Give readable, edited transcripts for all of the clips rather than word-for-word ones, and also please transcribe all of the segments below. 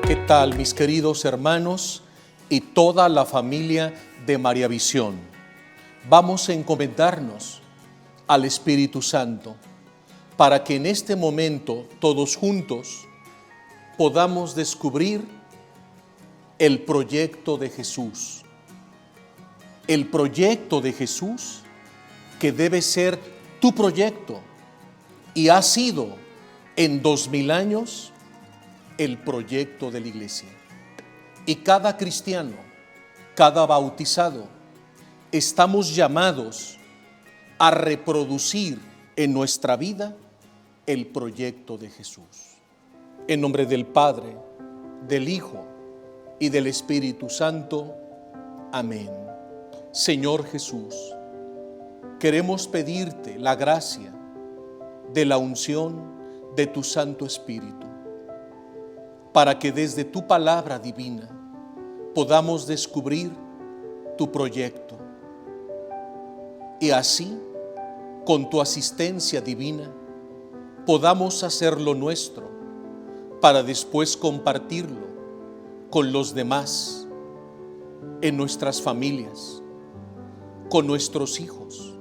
¿Qué tal, mis queridos hermanos y toda la familia de María Visión? Vamos a encomendarnos al Espíritu Santo para que en este momento todos juntos podamos descubrir el proyecto de Jesús. El proyecto de Jesús que debe ser tu proyecto y ha sido en 2000 años el proyecto de la Iglesia. Y cada cristiano, cada bautizado, estamos llamados a reproducir en nuestra vida el proyecto de Jesús. En nombre del Padre, del Hijo y del Espíritu Santo. Amén. Señor Jesús, queremos pedirte la gracia de la unción de tu Santo Espíritu, para que desde tu palabra divina podamos descubrir tu proyecto y así, con tu asistencia divina, podamos hacerlo nuestro para después compartirlo con los demás, en nuestras familias, con nuestros hijos,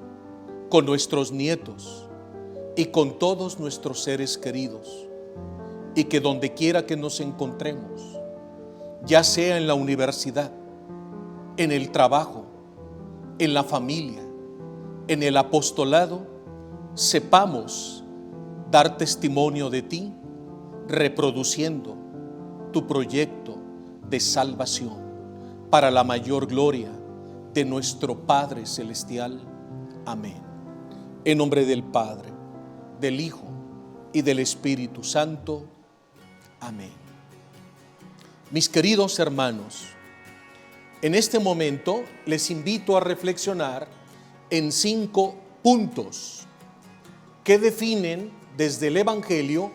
con nuestros nietos y con todos nuestros seres queridos. Y que donde quiera que nos encontremos, ya sea en la universidad, en el trabajo, en la familia, en el apostolado, sepamos dar testimonio de ti, reproduciendo tu proyecto de salvación para la mayor gloria de nuestro Padre Celestial. Amén. En nombre del Padre, del Hijo y del Espíritu Santo. Amén. Mis queridos hermanos, en este momento les invito a reflexionar en 5 puntos que definen desde el Evangelio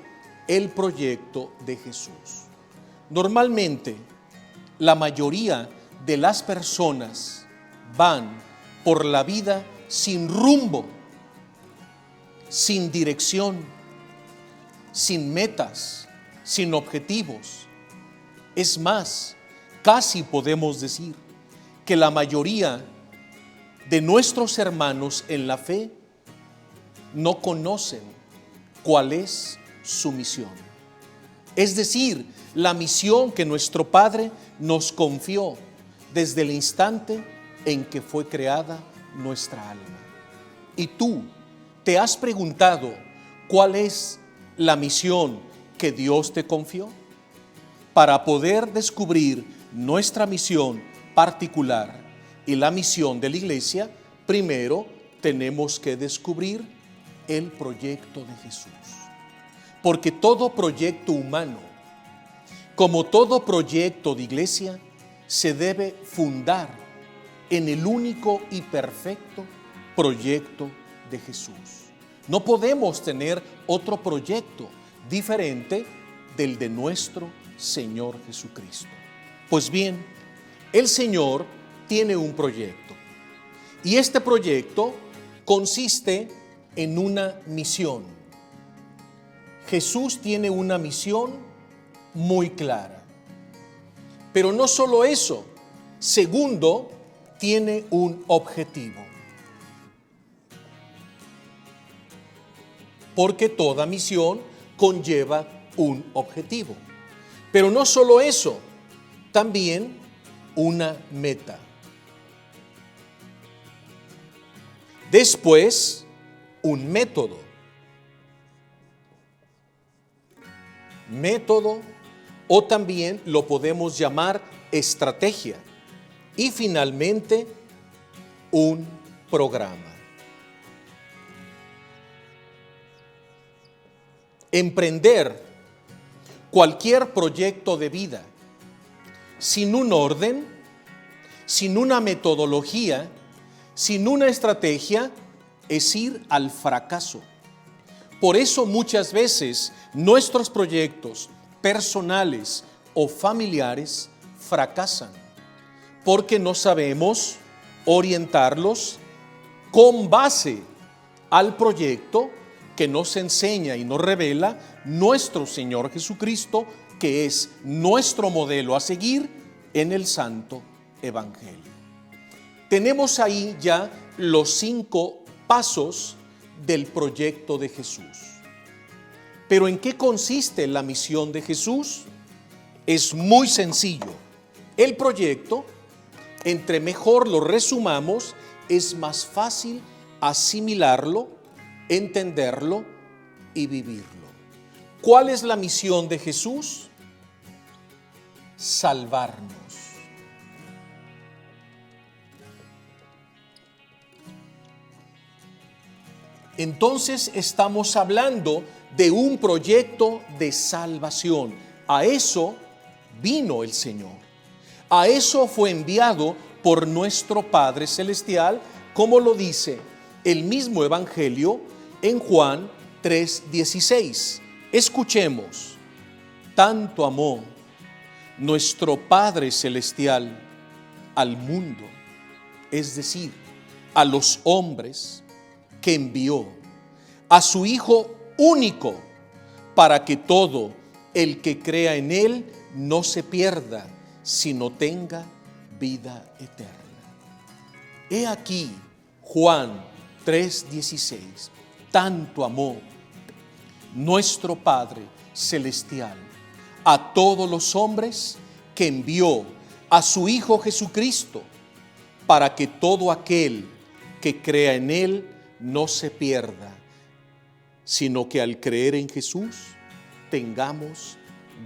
el proyecto de Jesús. Normalmente, la mayoría de las personas van por la vida sin rumbo, sin dirección, sin metas, sin objetivos. Es más, casi podemos decir que la mayoría de nuestros hermanos en la fe no conocen cuál es su misión. Es decir, la misión que nuestro Padre nos confió desde el instante en que fue creada nuestra alma. ¿Y tú te has preguntado cuál es la misión que Dios te confió? Para poder descubrir nuestra misión particular y la misión de la Iglesia, primero tenemos que descubrir el proyecto de Jesús. Porque todo proyecto humano, como todo proyecto de Iglesia, se debe fundar en el único y perfecto proyecto de Jesús. No podemos tener otro proyecto diferente del de nuestro Señor Jesucristo. Pues bien, el Señor tiene un proyecto y este proyecto consiste en una misión. Jesús tiene una misión muy clara. Pero no solo eso, segundo, tiene un objetivo. Porque toda misión conlleva un objetivo. Pero no solo eso, también una meta. Después, un método. Método, o también lo podemos llamar estrategia. Y finalmente, un programa. Emprender cualquier proyecto de vida sin un orden, sin una metodología, sin una estrategia, es ir al fracaso. Por eso muchas veces nuestros proyectos personales o familiares fracasan, porque no sabemos orientarlos con base al proyecto que nos enseña y nos revela nuestro Señor Jesucristo, que es nuestro modelo a seguir en el Santo Evangelio. Tenemos ahí ya los 5 pasos del proyecto de Jesús. Pero ¿en qué consiste la misión de Jesús? Es muy sencillo. El proyecto, entre mejor lo resumamos, es más fácil asimilarlo, entenderlo y vivirlo. ¿Cuál es la misión de Jesús? Salvarnos. Entonces estamos hablando de un proyecto de salvación. A eso vino el Señor. A eso fue enviado por nuestro Padre Celestial, como lo dice el mismo Evangelio en Juan 3:16. Escuchemos: tanto amó nuestro Padre Celestial al mundo, es decir, a los hombres, que envió a su Hijo único, para que todo el que crea en Él no se pierda, sino tenga vida eterna. He aquí Juan 3:16. Tanto amó nuestro Padre Celestial a todos los hombres, que envió a su Hijo Jesucristo, para que todo aquel que crea en Él no se pierda, sino que al creer en Jesús tengamos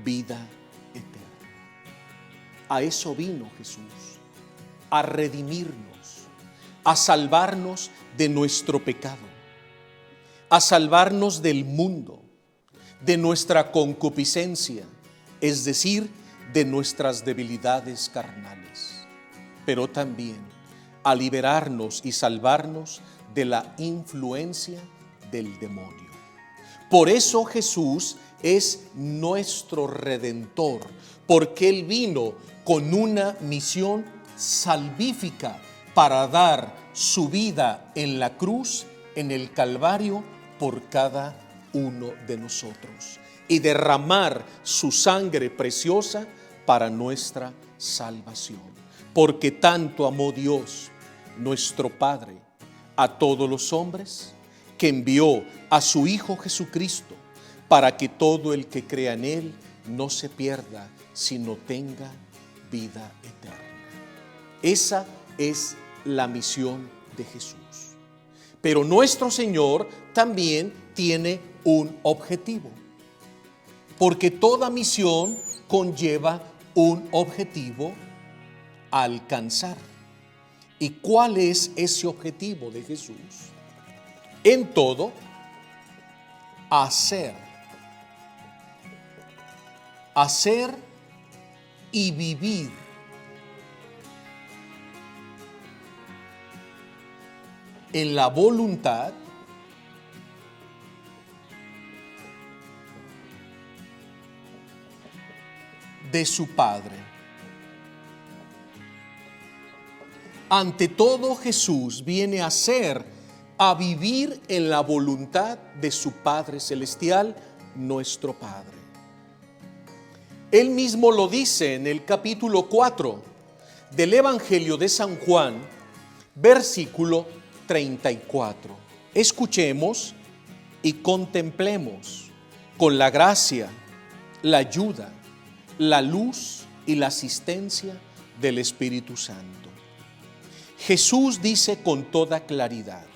vida eterna. A eso vino Jesús, a redimirnos, a salvarnos de nuestro pecado, a salvarnos del mundo, de nuestra concupiscencia, es decir, de nuestras debilidades carnales, pero también a liberarnos y salvarnos de la influencia del demonio. Por eso Jesús es nuestro Redentor, porque Él vino con una misión salvífica para dar su vida en la cruz, en el Calvario, por cada uno de nosotros, y derramar su sangre preciosa para nuestra salvación. Porque tanto amó Dios, nuestro Padre, a todos los hombres, que envió a su Hijo Jesucristo, para que todo el que crea en Él no se pierda, sino tenga vida eterna. Esa es la misión de Jesús. Pero nuestro Señor también tiene un objetivo, porque toda misión conlleva un objetivo a alcanzar. ¿Y cuál es ese objetivo de Jesús? En todo, hacer y vivir en la voluntad de su Padre. Ante todo, Jesús viene a vivir en la voluntad de su Padre Celestial, nuestro Padre. Él mismo lo dice en el capítulo 4 del Evangelio de San Juan, versículo 34. Escuchemos y contemplemos con la gracia, la ayuda, la luz y la asistencia del Espíritu Santo. Jesús dice con toda claridad: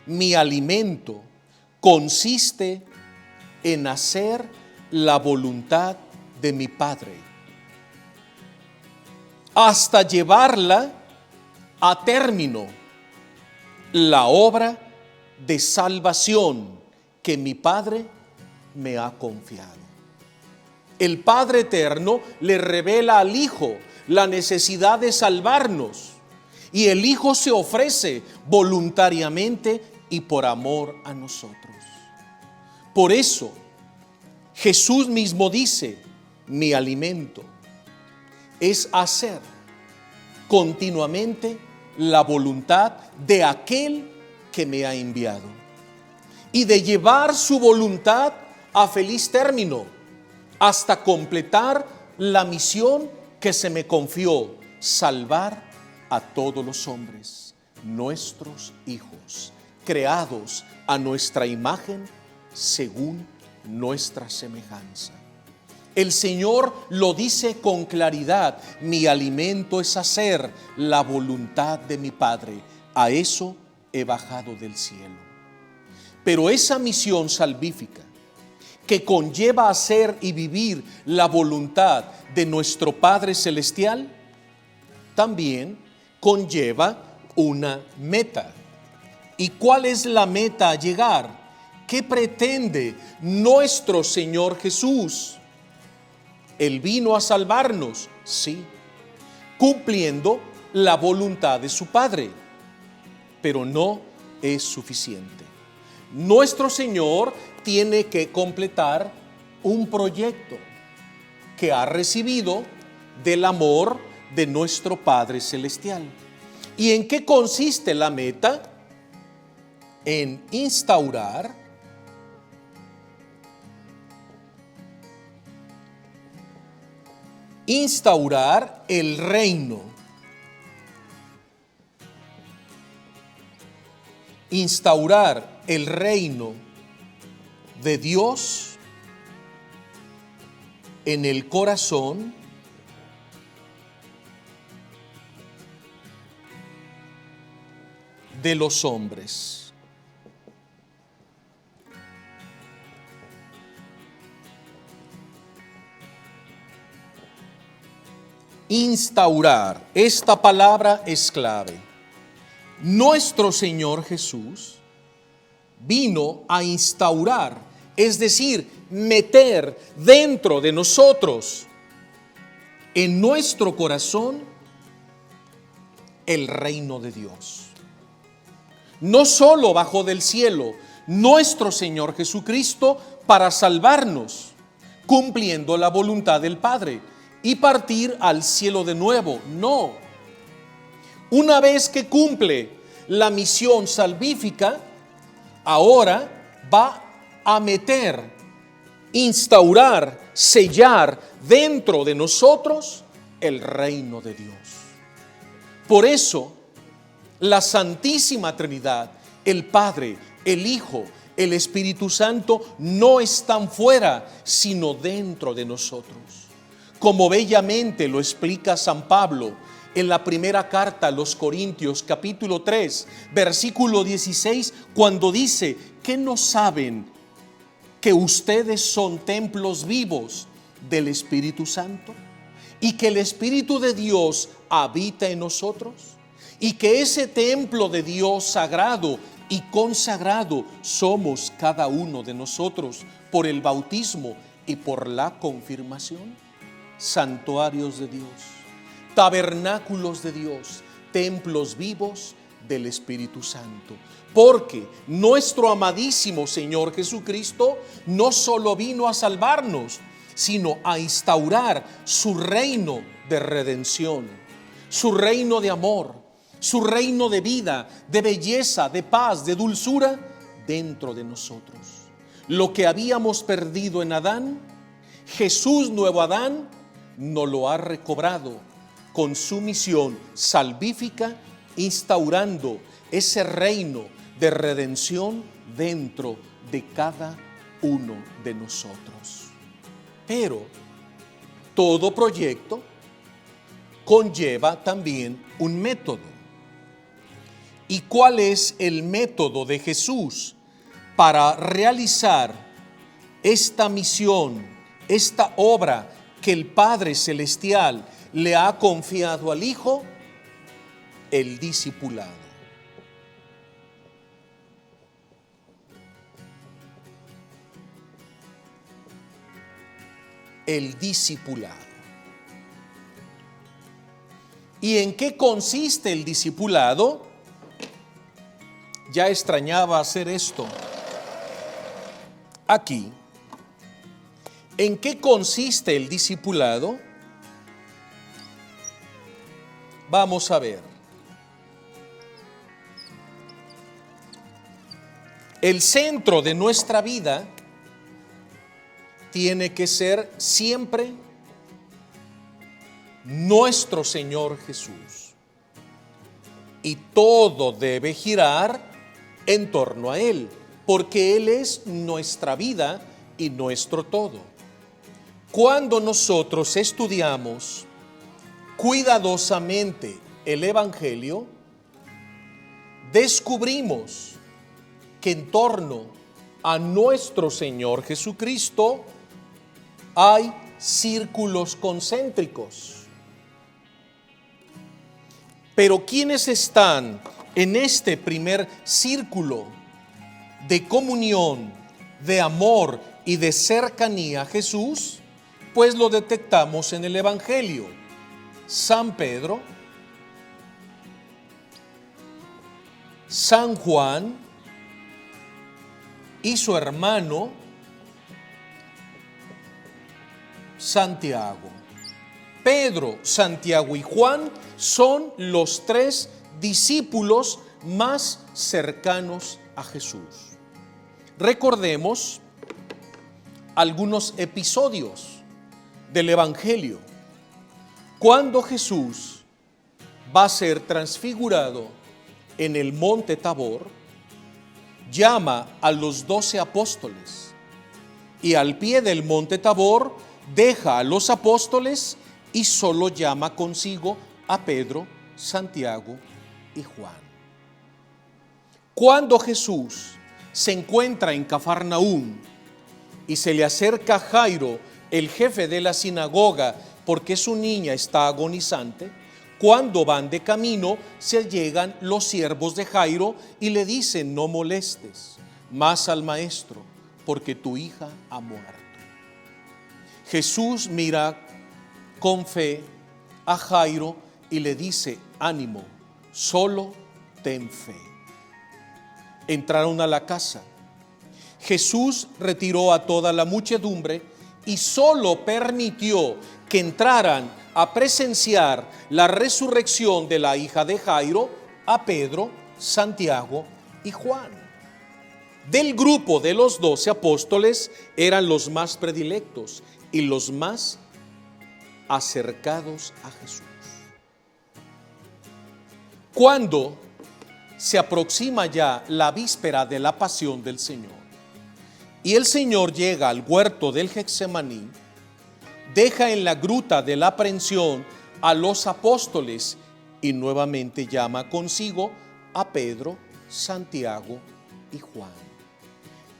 mi alimento consiste en hacer la voluntad de mi Padre, hasta llevarla a término, la obra de salvación que mi Padre me ha confiado. El Padre Eterno le revela al Hijo la necesidad de salvarnos, y el Hijo se ofrece voluntariamente y por amor a nosotros. Por eso, Jesús mismo dice: mi alimento es hacer continuamente la voluntad de aquel que me ha enviado, y de llevar su voluntad a feliz término hasta completar la misión que se me confió: salvar a todos los hombres, nuestros hijos, creados a nuestra imagen según nuestra semejanza. El Señor lo dice con claridad: mi alimento es hacer la voluntad de mi Padre, a eso he bajado del cielo. Pero esa misión salvífica que conlleva hacer y vivir la voluntad de nuestro Padre Celestial, también conlleva una meta. ¿Y cuál es la meta a llegar? ¿Qué pretende nuestro Señor Jesús? Él vino a salvarnos, sí, cumpliendo la voluntad de su Padre, pero no es suficiente. Nuestro Señor tiene que completar un proyecto que ha recibido del amor de nuestro Padre Celestial. ¿Y en qué consiste la meta? En instaurar el reino. Instaurar el reino de Dios en el corazón de los hombres. Instaurar, esta palabra es clave. Nuestro Señor Jesús vino a instaurar, es decir, meter dentro de nosotros, en nuestro corazón, el reino de Dios. No solo bajó del cielo nuestro Señor Jesucristo para salvarnos, cumpliendo la voluntad del Padre y partir al cielo de nuevo. No. Una vez que cumple la misión salvífica, ahora va a meter, instaurar, sellar dentro de nosotros el reino de Dios. Por eso, la Santísima Trinidad, el Padre, el Hijo, el Espíritu Santo, no están fuera, sino dentro de nosotros. Como bellamente lo explica San Pablo en la primera carta a los Corintios, capítulo 3, versículo 16, cuando dice: ¿qué no saben que ustedes son templos vivos del Espíritu Santo? Y que el Espíritu de Dios habita en nosotros. Y que ese templo de Dios sagrado y consagrado somos cada uno de nosotros por el bautismo y por la confirmación. Santuarios de Dios, tabernáculos de Dios, templos vivos del Espíritu Santo. Porque nuestro amadísimo Señor Jesucristo no solo vino a salvarnos, sino a instaurar su reino de redención, su reino de amor, su reino de vida, de belleza, de paz, de dulzura dentro de nosotros. Lo que habíamos perdido en Adán, Jesús, nuevo Adán, nos lo ha recobrado con su misión salvífica, instaurando ese reino de redención dentro de cada uno de nosotros. Pero todo proyecto conlleva también un método. ¿Y cuál es el método de Jesús para realizar esta misión, esta obra que el Padre Celestial le ha confiado al Hijo? El discipulado. El discipulado. ¿Y en qué consiste el discipulado? Ya extrañaba hacer esto. Aquí. ¿En qué consiste el discipulado? Vamos a ver. El centro de nuestra vida tiene que ser siempre nuestro Señor Jesús. Y todo debe girar en torno a Él, porque Él es nuestra vida y nuestro todo. Cuando nosotros estudiamos cuidadosamente el Evangelio, descubrimos que en torno a nuestro Señor Jesucristo hay círculos concéntricos. Pero ¿quiénes están en este primer círculo de comunión, de amor y de cercanía a Jesús? Pues lo detectamos en el Evangelio. San Pedro, San Juan y su hermano Santiago. Pedro, Santiago y Juan son los tres discípulos más cercanos a Jesús. Recordemos algunos episodios del Evangelio. Cuando Jesús va a ser transfigurado en el monte Tabor, llama a los 12 apóstoles y al pie del monte Tabor deja a los apóstoles y solo llama consigo a Pedro, Santiago y Juan. Cuando Jesús se encuentra en Cafarnaúm y se le acerca a Jairo, el jefe de la sinagoga, porque su niña está agonizante, cuando van de camino se llegan los siervos de Jairo y le dicen: no molestes más al maestro, porque tu hija ha muerto. Jesús mira con fe a Jairo y le dice: ánimo, solo ten fe. Entraron a la casa. Jesús retiró a toda la muchedumbre y solo permitió que entraran a presenciar la resurrección de la hija de Jairo a Pedro, Santiago y Juan. Del grupo de los 12 apóstoles eran los más predilectos y los más acercados a Jesús. Cuando se aproxima ya la víspera de la pasión del Señor y el Señor llega al huerto del Getsemaní, deja en la gruta de la aprehensión a los apóstoles y nuevamente llama consigo a Pedro, Santiago y Juan.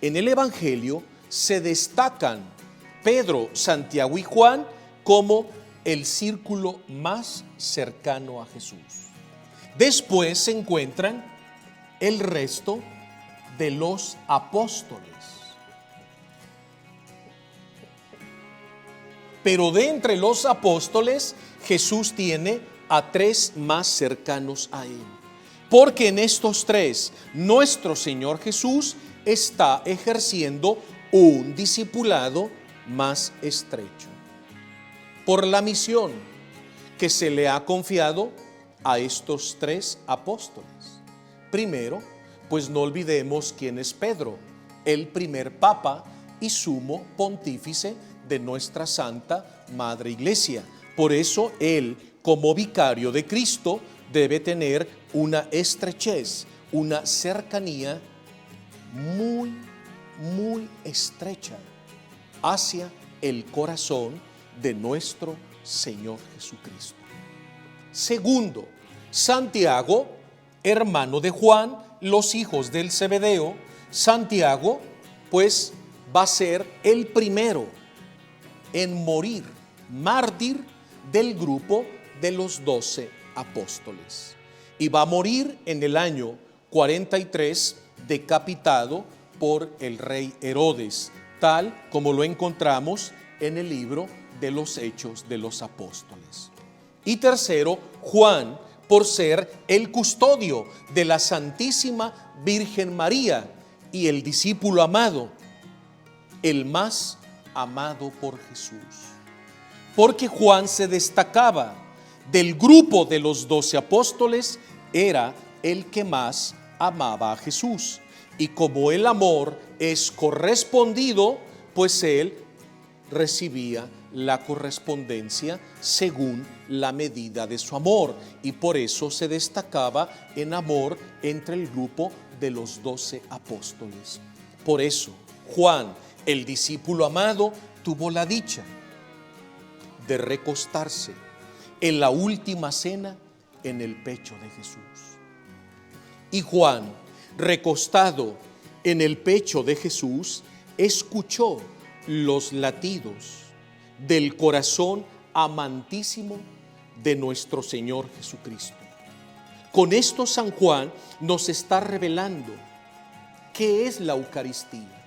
En el Evangelio se destacan Pedro, Santiago y Juan como el círculo más cercano a Jesús. Después se encuentran el resto de los apóstoles. Pero de entre los apóstoles, Jesús tiene a 3 más cercanos a Él. Porque en estos 3, nuestro Señor Jesús está ejerciendo un discipulado más estrecho. Por la misión que se le ha confiado a estos 3 apóstoles. Primero, pues no olvidemos quién es Pedro, el primer papa y sumo pontífice de nuestra Santa Madre Iglesia. Por eso él, como vicario de Cristo, debe tener una estrechez, una cercanía muy, muy estrecha hacia el corazón de nuestro Señor Jesucristo. Segundo, Santiago, hermano de Juan, los hijos del Zebedeo. Santiago, pues, va a ser el primero en morir, mártir del grupo de los 12 apóstoles. Y va a morir en el año 43, decapitado por el rey Herodes, tal como lo encontramos en el libro de los Hechos de los Apóstoles. Y tercero, Juan, por ser el custodio de la Santísima Virgen María y el discípulo amado, el más amado por Jesús. Porque Juan se destacaba del grupo de los 12 apóstoles, era el que más amaba a Jesús. Y como el amor es correspondido, pues él recibía la correspondencia según la medida de su amor, y por eso se destacaba en amor entre el grupo de los 12 apóstoles. Por eso Juan, el discípulo amado, tuvo la dicha de recostarse en la última cena en el pecho de Jesús. Y Juan, recostado en el pecho de Jesús, escuchó los latidos del corazón amantísimo de nuestro Señor Jesucristo. Con esto San Juan nos está revelando qué es la Eucaristía,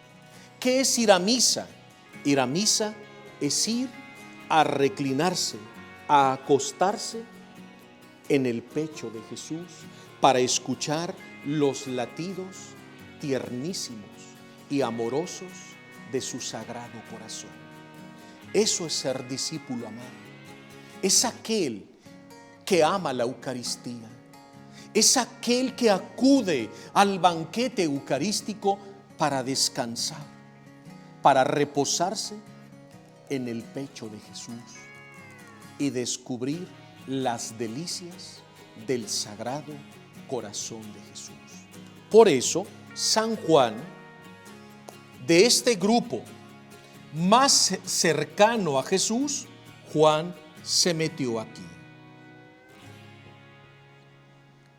qué es ir a misa. Ir a misa es ir a reclinarse, a acostarse en el pecho de Jesús para escuchar los latidos tiernísimos y amorosos de su sagrado corazón. Eso es ser discípulo amado. Es aquel que ama la Eucaristía. Es aquel que acude al banquete eucarístico para descansar, para reposarse en el pecho de Jesús y descubrir las delicias del sagrado corazón de Jesús. Por eso, San Juan, de este grupo más cercano a Jesús, Juan se metió aquí.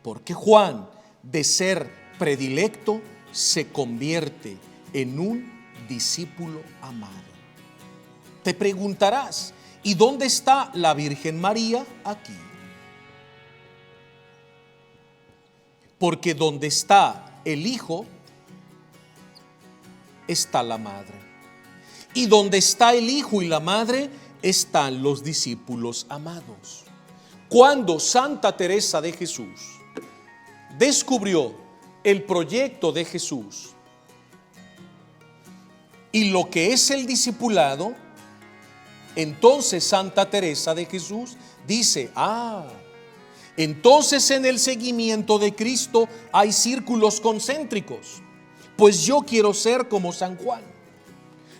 Porque Juan, de ser predilecto, se convierte en un discípulo amado. Te preguntarás, ¿y dónde está la Virgen María? Aquí. Porque donde está el Hijo, está la Madre. Y donde está el Hijo y la Madre, están los discípulos amados. Cuando Santa Teresa de Jesús descubrió el proyecto de Jesús y lo que es el discipulado, entonces Santa Teresa de Jesús dice, entonces en el seguimiento de Cristo hay círculos concéntricos, pues yo quiero ser como San Juan.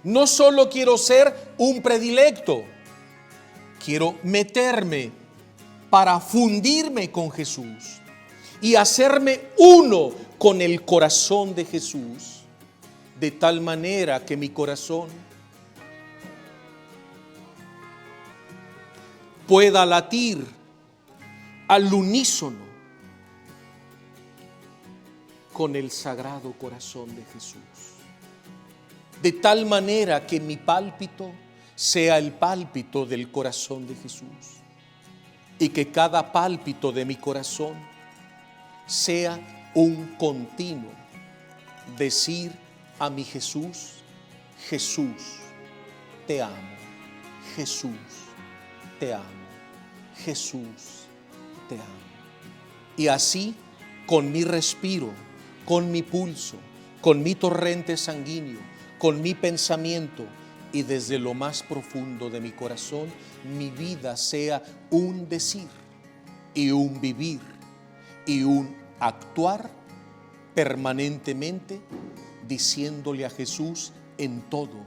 No solo quiero ser un predilecto, quiero meterme para fundirme con Jesús y hacerme uno con el corazón de Jesús, de tal manera que mi corazón pueda latir al unísono con el sagrado corazón de Jesús. De tal manera que mi pálpito sea el pálpito del corazón de Jesús y que cada pálpito de mi corazón sea un continuo decir a mi Jesús, Jesús, te amo, Jesús, te amo, Jesús, te amo. Y así, con mi respiro, con mi pulso, con mi torrente sanguíneo, con mi pensamiento y desde lo más profundo de mi corazón, mi vida sea un decir y un vivir y un actuar permanentemente diciéndole a Jesús en todo,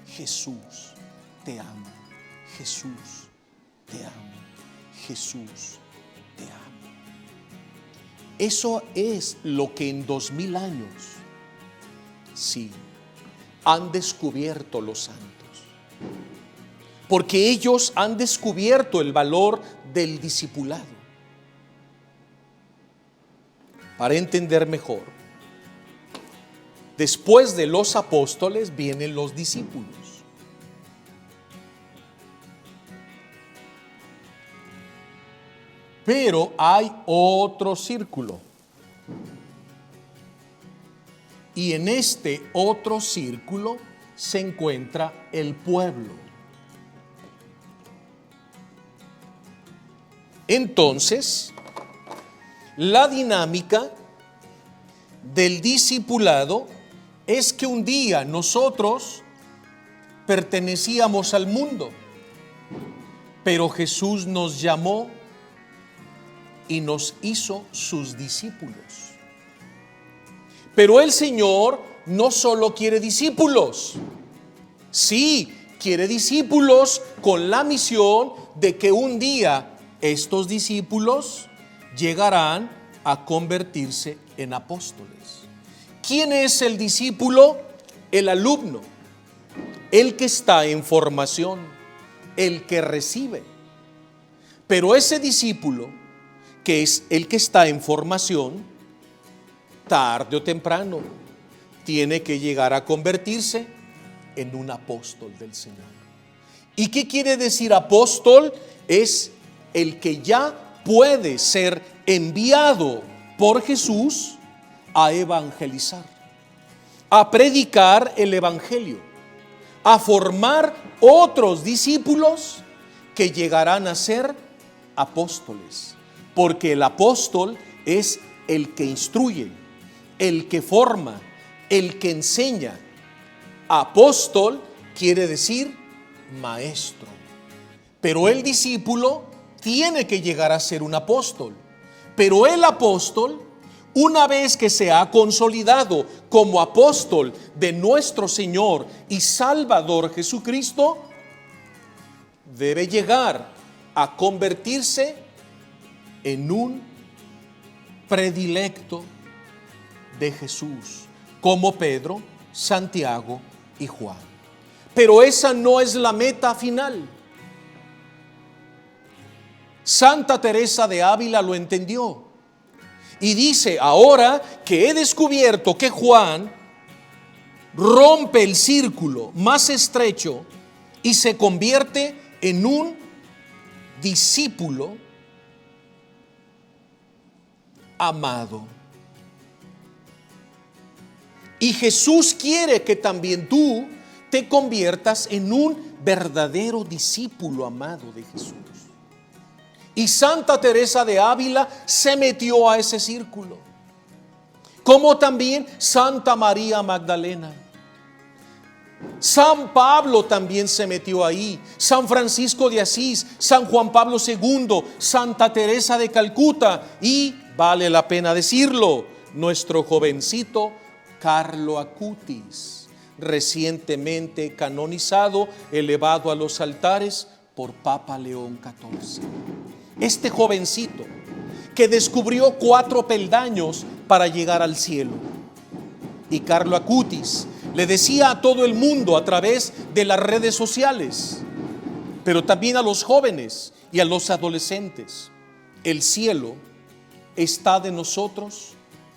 Jesús, te amo, Jesús, te amo, Jesús, te amo. Eso es lo que en 2000 años, sí, han descubierto los santos. Porque ellos han descubierto el valor del discipulado. Para entender mejor, después de los apóstoles vienen los discípulos. Pero hay otro círculo. Y en este otro círculo se encuentra el pueblo. Entonces, la dinámica del discipulado es que un día nosotros pertenecíamos al mundo, pero Jesús nos llamó y nos hizo sus discípulos. Pero el Señor no solo quiere discípulos, sí, quiere discípulos con la misión de que un día estos discípulos llegarán a convertirse en apóstoles. ¿Quién es el discípulo? El alumno, el que está en formación, el que recibe. Pero ese discípulo, que es el que está en formación, tarde o temprano tiene que llegar a convertirse en un apóstol del Señor. ¿Y qué quiere decir apóstol? Es el que ya puede ser enviado por Jesús a evangelizar, a predicar el evangelio, a formar otros discípulos que llegarán a ser apóstoles, porque el apóstol es el que instruye, el que forma, el que enseña. Apóstol quiere decir maestro, pero el discípulo tiene que llegar a ser un apóstol. Pero el apóstol, una vez que se ha consolidado como apóstol de nuestro Señor y Salvador Jesucristo, debe llegar a convertirse en un predilecto de Jesús, como Pedro, Santiago y Juan. Pero esa no es la meta final. Santa Teresa de Ávila lo entendió y dice: ahora que he descubierto que Juan rompe el círculo más estrecho y se convierte en un discípulo amado, y Jesús quiere que también tú te conviertas en un verdadero discípulo amado de Jesús. Y Santa Teresa de Ávila se metió a ese círculo, como también Santa María Magdalena. San Pablo también se metió ahí, San Francisco de Asís, San Juan Pablo II, Santa Teresa de Calcuta y, vale la pena decirlo, nuestro jovencito Carlo Acutis, recientemente canonizado, elevado a los altares por Papa León XIV. Este jovencito que descubrió 4 peldaños para llegar al cielo. Y Carlo Acutis le decía a todo el mundo a través de las redes sociales, pero también a los jóvenes y a los adolescentes: el cielo está de nosotros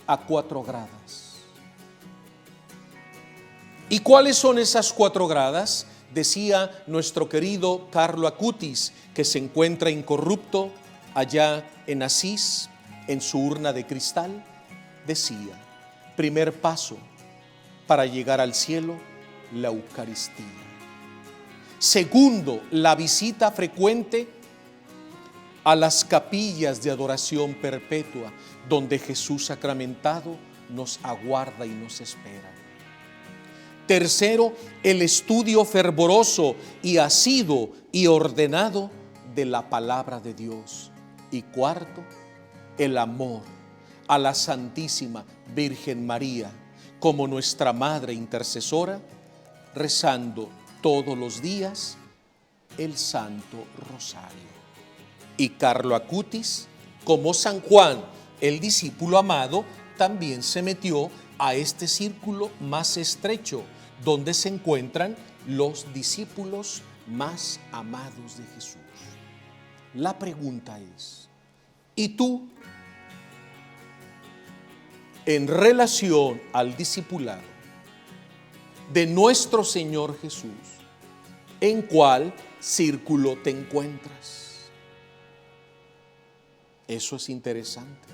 a 4 gradas. ¿Y cuáles son esas 4 gradas? Decía nuestro querido Carlo Acutis, que se encuentra incorrupto allá en Asís, en su urna de cristal. Decía: primer paso para llegar al cielo, la Eucaristía. Segundo, la visita frecuente a las capillas de adoración perpetua, donde Jesús sacramentado nos aguarda y nos espera. Tercero, el estudio fervoroso y asiduo y ordenado de la palabra de Dios. Y cuarto, el amor a la Santísima Virgen María como nuestra Madre Intercesora, rezando todos los días el Santo Rosario. Y Carlo Acutis, como San Juan, el discípulo amado, también se metió a este círculo más estrecho, donde se encuentran los discípulos más amados de Jesús. La pregunta es: ¿y tú, en relación al discipulado de nuestro Señor Jesús, en cuál círculo te encuentras? Eso es interesante.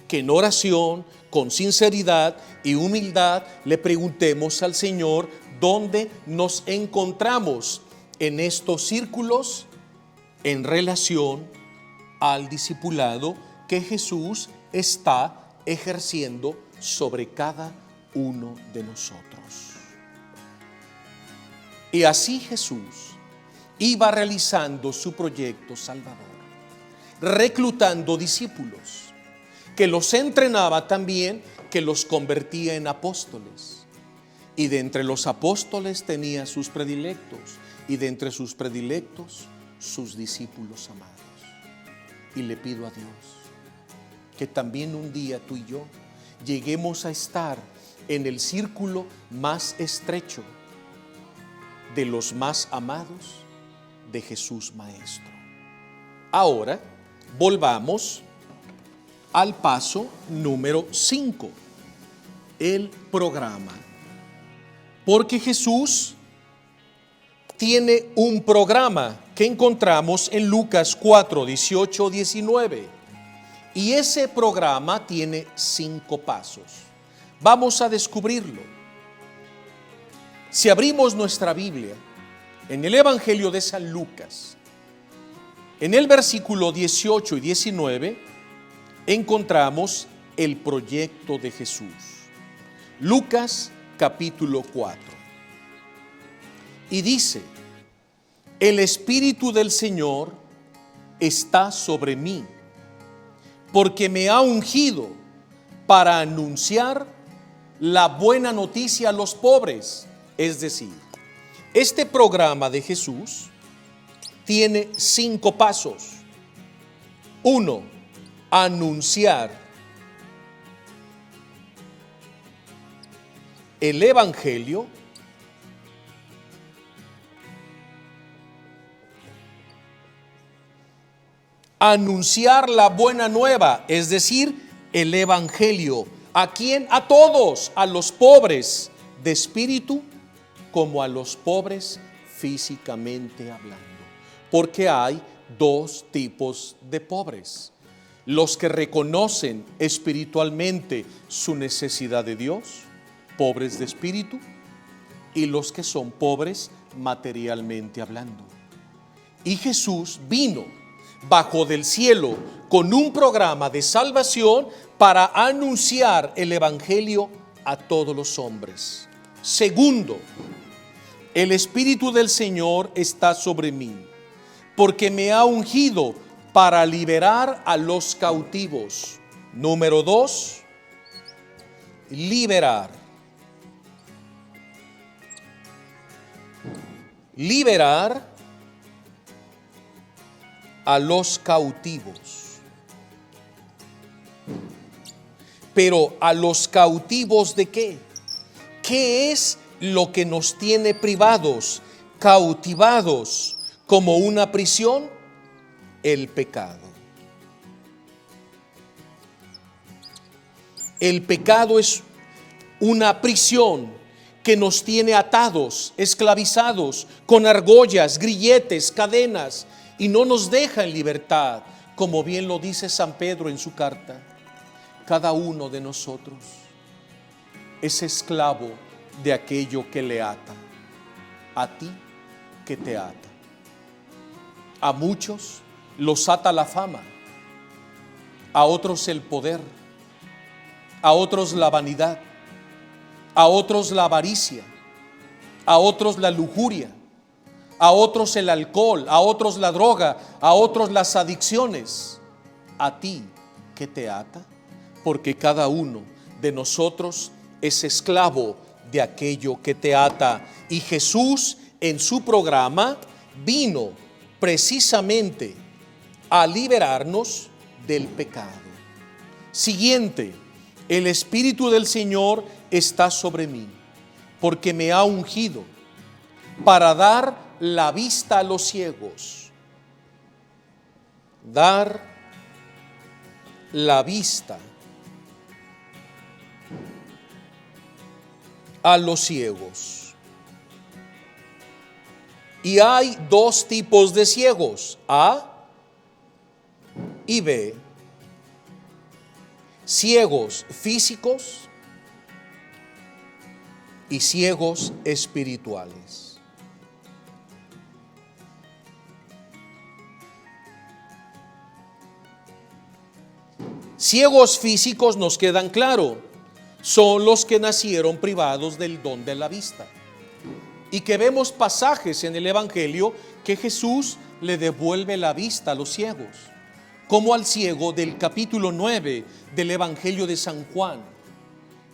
Que en oración, con sinceridad y humildad, le preguntemos al Señor dónde nos encontramos en estos círculos en relación al discipulado que Jesús está ejerciendo sobre cada uno de nosotros. Y así Jesús iba realizando su proyecto salvador, reclutando discípulos, que los entrenaba también, que los convertía en apóstoles. Y de entre los apóstoles tenía sus predilectos, y de entre sus predilectos, sus discípulos amados. Y le pido a Dios que también un día tú y yo lleguemos a estar en el círculo más estrecho de los más amados de Jesús Maestro. Ahora volvamos al paso número 5, el programa. Porque Jesús tiene un programa que encontramos en Lucas 4, 18, 19. Y ese programa tiene 5 pasos. Vamos a descubrirlo. Si abrimos nuestra Biblia en el Evangelio de San Lucas, en el versículo 18 y 19, encontramos el proyecto de Jesús. Lucas capítulo 4. Y dice: el Espíritu del Señor está sobre mí, porque me ha ungido para anunciar la buena noticia a los pobres. Es decir, este programa de Jesús tiene 5 pasos. 1, anunciar el Evangelio. Anunciar la buena nueva, es decir, el Evangelio. ¿A quién? A todos, a los pobres de espíritu como a los pobres físicamente hablando. Porque hay 2 tipos de pobres: los que reconocen espiritualmente su necesidad de Dios, pobres de espíritu, y los que son pobres materialmente hablando. Y Jesús vino bajo del cielo con un programa de salvación para anunciar el Evangelio a todos los hombres. Segundo, el Espíritu del Señor está sobre mí, porque me ha ungido para liberar a los cautivos. Número 2, liberar. Liberar a los cautivos. Pero ¿a los cautivos de qué? ¿Qué es lo que nos tiene privados, cautivados como una prisión? El pecado. El pecado es una prisión que nos tiene atados, esclavizados, con argollas, grilletes, cadenas, y no nos deja en libertad, como bien lo dice San Pedro en su carta. Cada uno de nosotros es esclavo de aquello que le ata. A ti que te ata. A muchos los ata la fama, a otros el poder, a otros la vanidad, a otros la avaricia, a otros la lujuria, a otros el alcohol, a otros la droga, a otros las adicciones. ¿A ti qué te ata? Porque cada uno de nosotros es esclavo de aquello que te ata. Y Jesús en su programa vino precisamente a liberarnos del pecado. Siguiente, el Espíritu del Señor está sobre mí, porque me ha ungido para dar la vista a los ciegos. Dar la vista a los ciegos. Y hay 2 tipos de ciegos, A y B. Ciegos físicos y ciegos espirituales. Ciegos físicos nos quedan claro, son los que nacieron privados del don de la vista. Y que vemos pasajes en el Evangelio que Jesús le devuelve la vista a los ciegos, como al ciego del capítulo 9 del Evangelio de San Juan,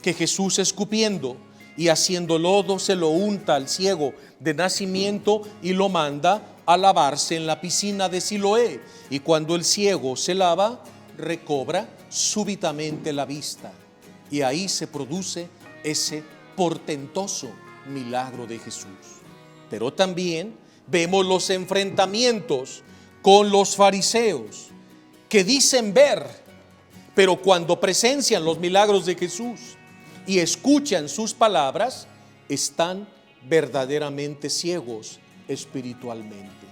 que Jesús, escupiendo, y haciendo lodo se lo unta al ciego de nacimiento y lo manda a lavarse en la piscina de Siloé. Y cuando el ciego se lava, recobra súbitamente la vista. Y ahí se produce ese portentoso milagro de Jesús. Pero también vemos los enfrentamientos con los fariseos, que dicen ver, pero cuando presencian los milagros de Jesús y escuchan sus palabras, están verdaderamente ciegos espiritualmente.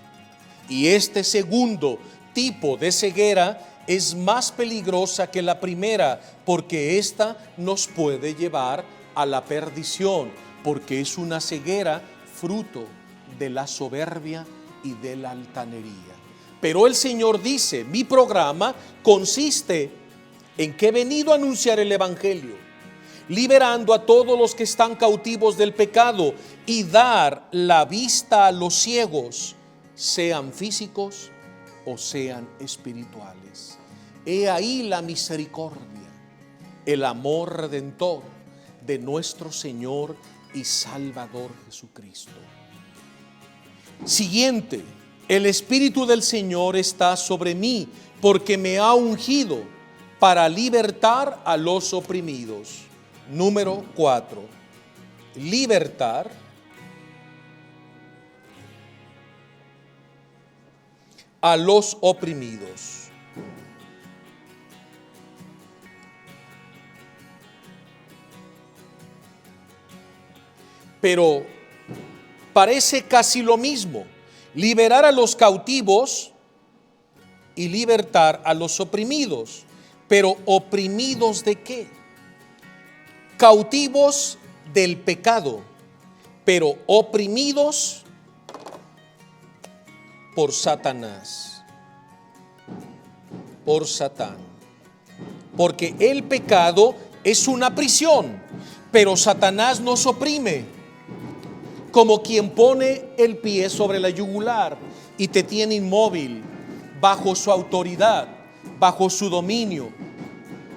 Y este segundo tipo de ceguera es más peligrosa que la primera, porque esta nos puede llevar a la perdición, porque es una ceguera fruto de la soberbia y de la altanería. Pero el Señor dice, mi programa consiste en que he venido a anunciar el Evangelio, liberando a todos los que están cautivos del pecado y dar la vista a los ciegos, sean físicos o sean espirituales. He ahí la misericordia, el amor redentor de nuestro Señor y Salvador Jesucristo. Siguiente, el Espíritu del Señor está sobre mí, porque me ha ungido para libertar a los oprimidos. Número 4, libertar a los oprimidos. Pero parece casi lo mismo, liberar a los cautivos y libertar a los oprimidos. Pero ¿oprimidos de qué? Cautivos del pecado, pero oprimidos por Satanás, por Satán. Porque el pecado es una prisión, pero Satanás nos oprime, como quien pone el pie sobre la yugular y te tiene inmóvil bajo su autoridad, bajo su dominio,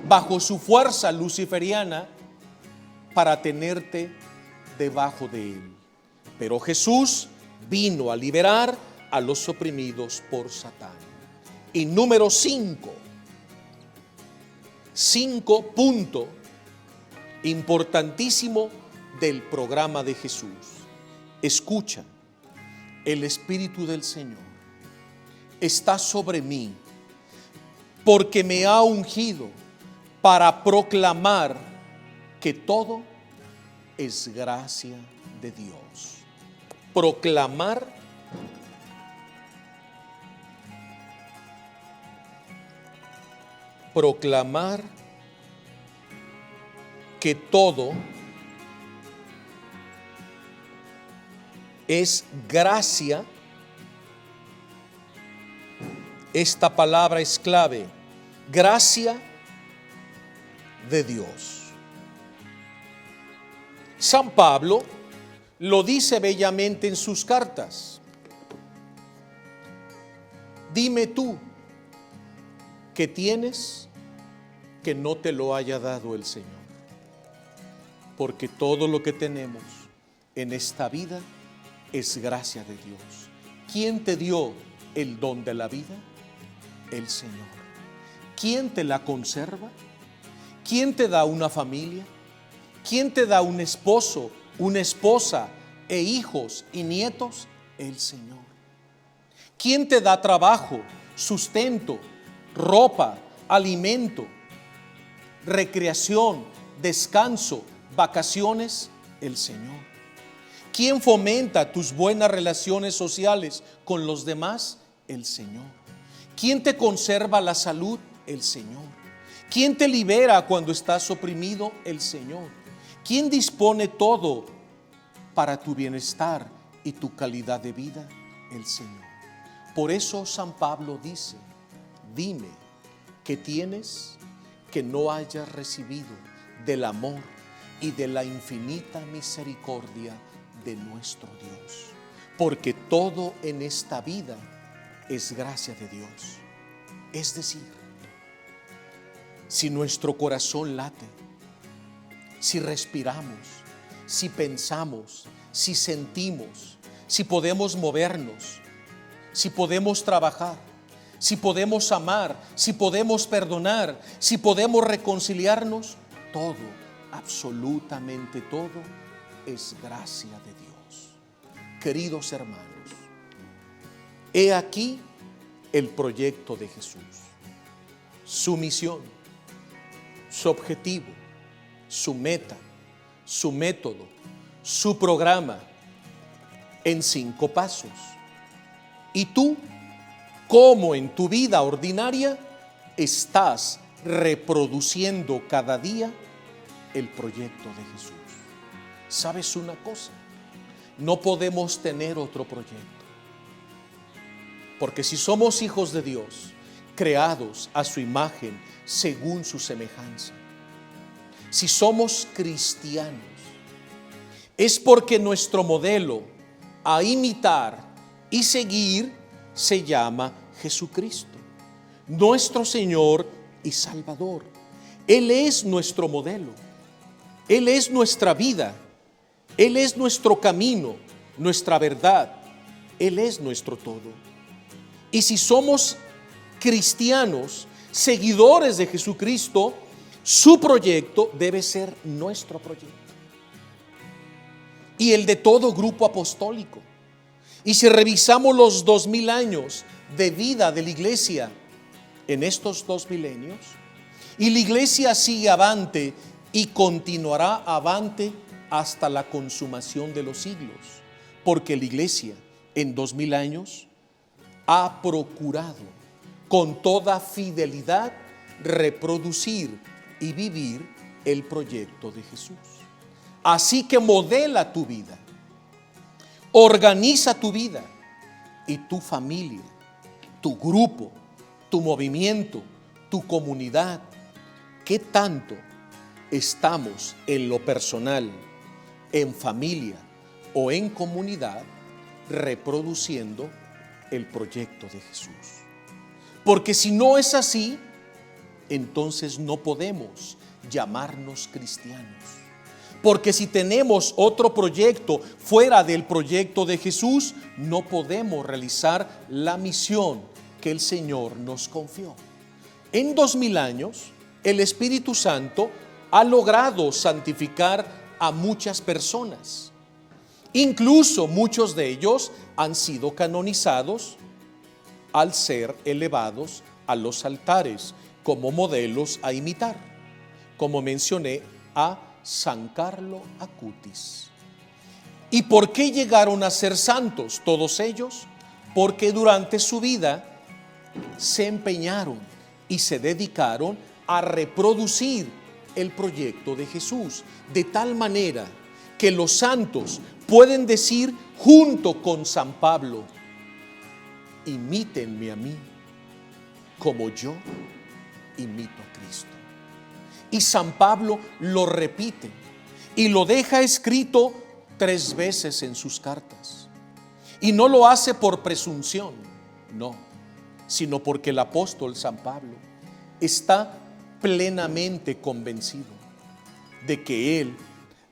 bajo su fuerza luciferiana, para tenerte debajo de él. Pero Jesús vino a liberar a los oprimidos por Satán. Y número 5, punto importantísimo del programa de Jesús. Escucha, el Espíritu del Señor está sobre mí, porque me ha ungido para proclamar que todo es gracia de Dios. Proclamar que todo es gracia. Esta palabra es clave, gracia de Dios. San Pablo lo dice bellamente en sus cartas. Dime tú, ¿qué tienes que no te lo haya dado el Señor? Porque todo lo que tenemos en esta vida es gracia de Dios. ¿Quién te dio el don de la vida? El Señor. ¿Quién te la conserva? ¿Quién te da una familia? ¿Quién te da un esposo, una esposa e hijos y nietos? El Señor. ¿Quién te da trabajo, sustento, ropa, alimento, recreación, descanso, vacaciones? El Señor. ¿Quién fomenta tus buenas relaciones sociales con los demás? El Señor. ¿Quién te conserva la salud? El Señor. ¿Quién te libera cuando estás oprimido? El Señor. ¿Quién dispone todo para tu bienestar y tu calidad de vida? El Señor. Por eso San Pablo dice, dime, ¿qué tienes que no hayas recibido del amor y de la infinita misericordia de nuestro Dios? Porque todo en esta vida es gracia de Dios. Es decir, si nuestro corazón late, si respiramos, si pensamos, si sentimos, si podemos movernos, si podemos trabajar, si podemos amar, si podemos perdonar, si podemos reconciliarnos. Todo, absolutamente todo, es gracia de Dios. Queridos hermanos, he aquí el proyecto de Jesús, su misión, su objetivo, su meta, su método, su programa, en 5 pasos. Y tú, ¿cómo en tu vida ordinaria estás reproduciendo cada día el proyecto de Jesús? ¿Sabes una cosa? No podemos tener otro proyecto. Porque si somos hijos de Dios, creados a su imagen, según su semejanza, si somos cristianos, es porque nuestro modelo a imitar y seguir se llama Jesucristo, nuestro Señor y Salvador. Él es nuestro modelo, Él es nuestra vida, Él es nuestro camino, nuestra verdad, Él es nuestro todo. Y si somos cristianos, seguidores de Jesucristo, su proyecto debe ser nuestro proyecto y el de todo grupo apostólico. Y si revisamos los 2000 años de vida de la iglesia en estos 2 milenios, y la iglesia sigue avante y continuará avante hasta la consumación de los siglos, porque la iglesia en 2000 años ha procurado con toda fidelidad reproducir y vivir el proyecto de Jesús. Así que modela tu vida, organiza tu vida y tu familia, tu grupo, tu movimiento, tu comunidad. ¿Qué tanto estamos en lo personal, en familia o en comunidad reproduciendo el proyecto de Jesús? Porque si no es así, entonces no podemos llamarnos cristianos. Porque si tenemos otro proyecto fuera del proyecto de Jesús, no podemos realizar la misión que el Señor nos confió. En 2000 años, el Espíritu Santo ha logrado santificar a muchas personas. Incluso muchos de ellos han sido canonizados al ser elevados a los altares como modelos a imitar, como mencioné a San Carlo Acutis. ¿Y por qué llegaron a ser santos todos ellos? Porque durante su vida se empeñaron y se dedicaron a reproducir el proyecto de Jesús, de tal manera que los santos pueden decir junto con San Pablo: imítenme a mí como yo imito a Cristo. Y San Pablo lo repite y lo deja escrito 3 veces en sus cartas. Y no lo hace por presunción, no, sino porque el apóstol San Pablo está plenamente convencido de que él,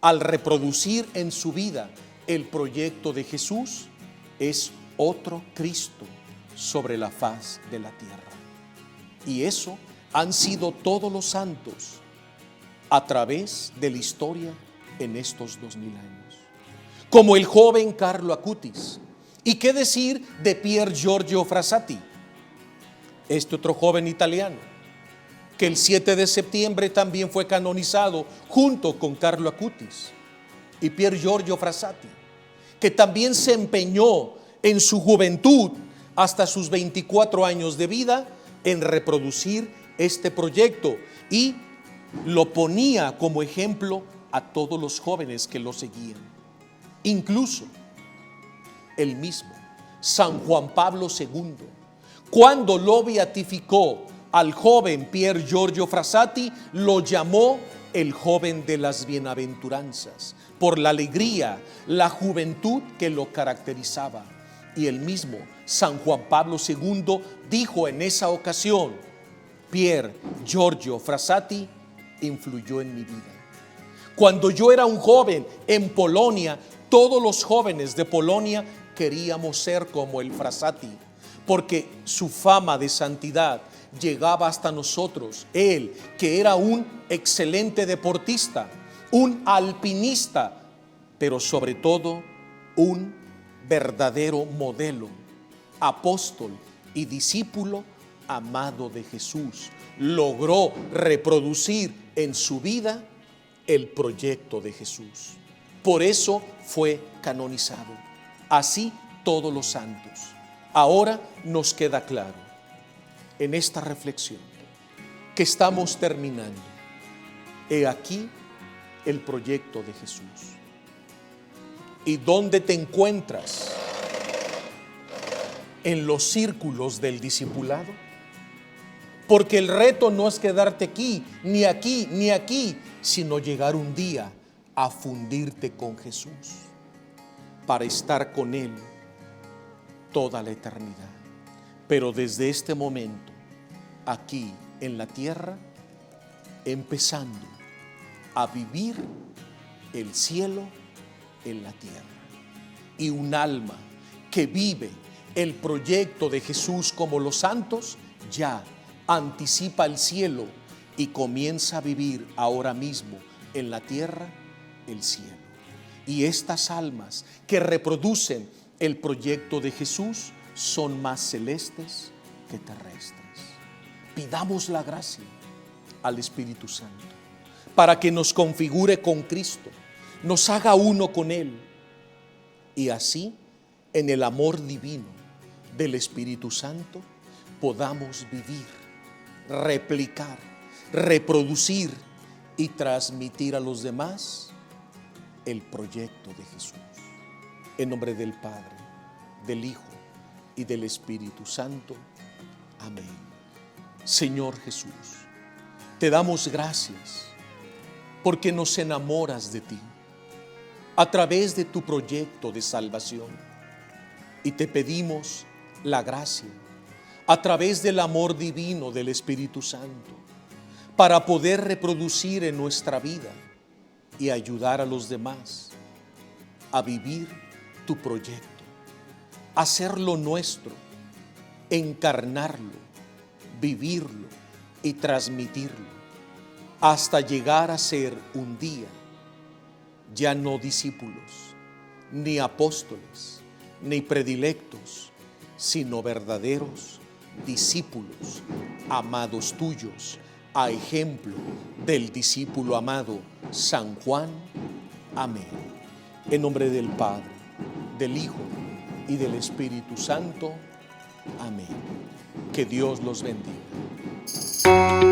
al reproducir en su vida el proyecto de Jesús, es otro Cristo sobre la faz de la tierra. Y eso han sido todos los santos a través de la historia en estos 2000 años. Como el joven Carlo Acutis. ¿Y qué decir de Pier Giorgio Frassati? Este otro joven italiano, que el 7 de septiembre también fue canonizado junto con Carlo Acutis. Y Pier Giorgio Frassati, que también se empeñó en su juventud hasta sus 24 años de vida en reproducir este proyecto y lo ponía como ejemplo a todos los jóvenes que lo seguían. Incluso el mismo San Juan Pablo II, cuando lo beatificó al joven Pier Giorgio Frassati, lo llamó el joven de las bienaventuranzas, por la alegría, la juventud que lo caracterizaba. Y el mismo San Juan Pablo II dijo en esa ocasión: Pier Giorgio Frassati influyó en mi vida. Cuando yo era un joven en Polonia, todos los jóvenes de Polonia queríamos ser como el Frassati, porque su fama de santidad llegaba hasta nosotros. Él, que era un excelente deportista, un alpinista, pero sobre todo un verdadero modelo, apóstol y discípulo amado de Jesús, logró reproducir en su vida el proyecto de Jesús. Por eso fue canonizado. Así todos los santos. Ahora nos queda claro en esta reflexión que estamos terminando. He aquí el proyecto de Jesús. ¿Y dónde te encuentras? En los círculos del discipulado. Porque el reto no es quedarte aquí, ni aquí, ni aquí, sino llegar un día a fundirte con Jesús para estar con Él toda la eternidad. Pero desde este momento, aquí en la tierra, empezando a vivir el cielo en la tierra. Y un alma que vive el proyecto de Jesús como los santos, ya anticipa el cielo y comienza a vivir ahora mismo en la tierra el cielo. Y estas almas que reproducen el proyecto de Jesús son más celestes que terrestres. Pidamos la gracia al Espíritu Santo para que nos configure con Cristo, nos haga uno con Él, y así en el amor divino del Espíritu Santo podamos vivir, replicar, reproducir y transmitir a los demás el proyecto de Jesús. En nombre del Padre, del Hijo y del Espíritu Santo. Amén. Señor Jesús, te damos gracias porque nos enamoras de ti a través de tu proyecto de salvación, y te pedimos la gracia a través del amor divino del Espíritu Santo para poder reproducir en nuestra vida y ayudar a los demás a vivir tu proyecto, hacerlo nuestro, encarnarlo, vivirlo y transmitirlo, hasta llegar a ser un día ya no discípulos, ni apóstoles, ni predilectos, sino verdaderos discípulos, amados tuyos, a ejemplo del discípulo amado San Juan. Amén. En nombre del Padre, del Hijo y del Espíritu Santo. Amén. Que Dios los bendiga.